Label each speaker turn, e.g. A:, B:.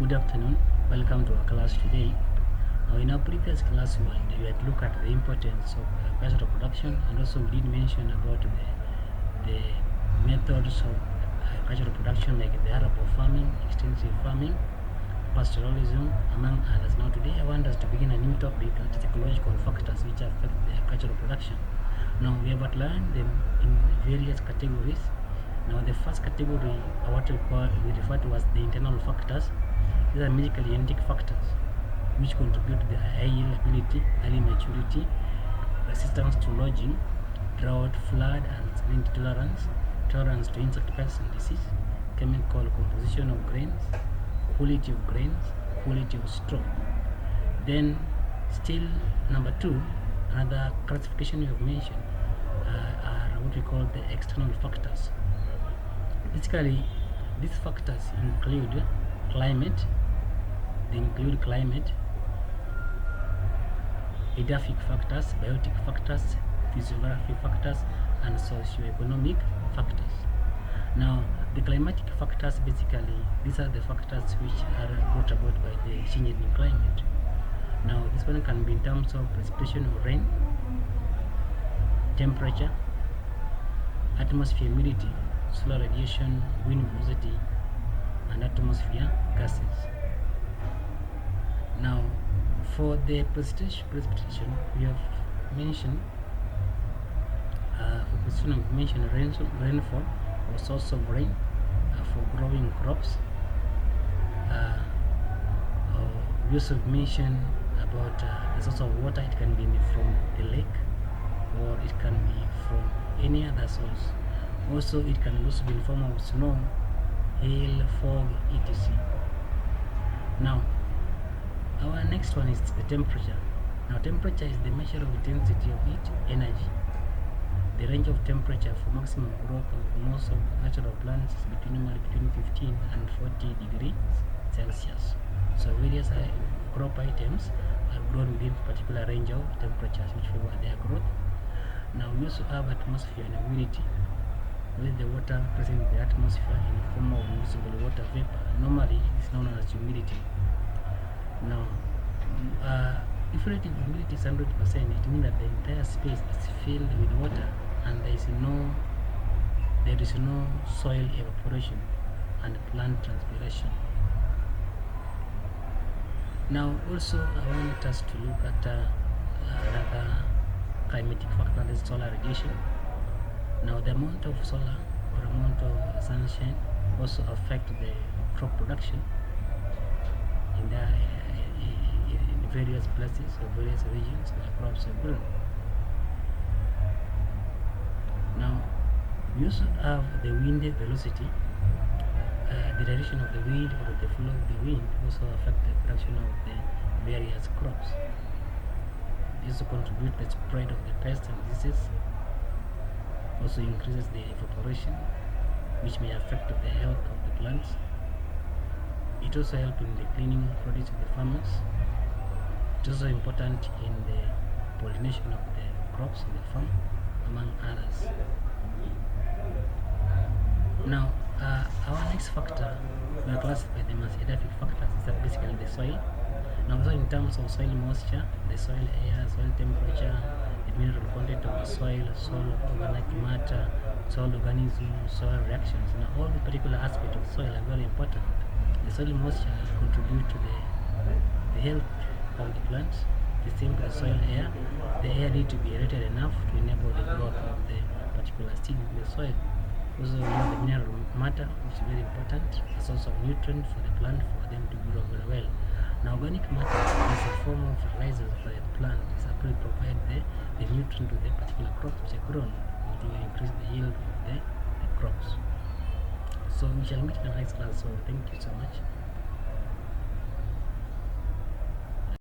A: Good afternoon, welcome to our class today. Now in our previous class we had looked at the importance of agricultural production, and also we did mention about the methods of agricultural production, like the arable farming, extensive farming, pastoralism, among others. Now today I want us to begin a new topic, which is ecological factors which affect the agricultural production. Now we have outlined them in various categories. Now the first category, what we refer to as the internal factors. These are medically genetic factors which contribute to the high yieldability, early maturity, resistance to lodging, drought, flood, and salinity tolerance, tolerance to insect pests and disease, chemical composition of grains, quality of grains, quality of straw. Then still number 2, another classification we have mentioned are what we call the external factors. Basically, these factors include climate. They include climate, edaphic factors, biotic factors, physiographic factors, and socioeconomic factors. Now, the climatic factors, basically, these are the factors which are brought about by the change in climate. Now, this one can be in terms of precipitation of rain, temperature, atmosphere humidity, solar radiation, wind velocity, and atmosphere gases. Now, for the precipitation, we have mentioned rainfall or source of rain for growing crops. We also mentioned about the source of water. It can be from the lake, or it can be from any other source. Also, it can also be in form of snow, hail, fog, etc. Now, our next one is the temperature. Now, temperature is the measure of intensity of heat energy. The range of temperature for maximum growth of most of natural plants is between 15 and 40 degrees Celsius. So various crop items are grown within a particular range of temperatures which favor their growth. Now, we also have atmosphere and humidity, with the water present in the atmosphere in the form of invisible water vapor. Normally, it is known as humidity. Now, if relative humidity is 100%, it means that the entire space is filled with water, and there is no soil evaporation and plant transpiration. Now, also, I want us to look at another climatic factor, that is solar radiation. Now, the amount of solar or amount of sunshine also affect the crop production in various places or various regions where crops are grown. Now, we also have the wind velocity. The direction of the wind or the flow of the wind also affect the production of the various crops. This also contributes to the spread of the pests and diseases. Also increases the evaporation, which may affect the health of the plants. It also helps in the cleaning produce of the farmers. It is also important in the pollination of the crops in the farm, among others. Now, our next factor, we classify them as edaphic factors, is basically the soil. Now, so in terms of soil moisture, the soil air, soil temperature, the mineral content of the soil organic matter, soil organisms, soil reactions. Now, all the particular aspects of the soil are very important. The soil moisture contribute to the health of the plants. The same with the soil air. The air need to be aerated enough to enable the growth of the particular seed in the soil. Also, we have the mineral matter, which is very important, a source of nutrient for the plant for them to grow very well. Now, organic matter is a form of fertilizer for the plant. It's actually provide the nutrient to the particular crops which are grown to increase the yield of the crops. So we shall meet in the next class. So thank you so much.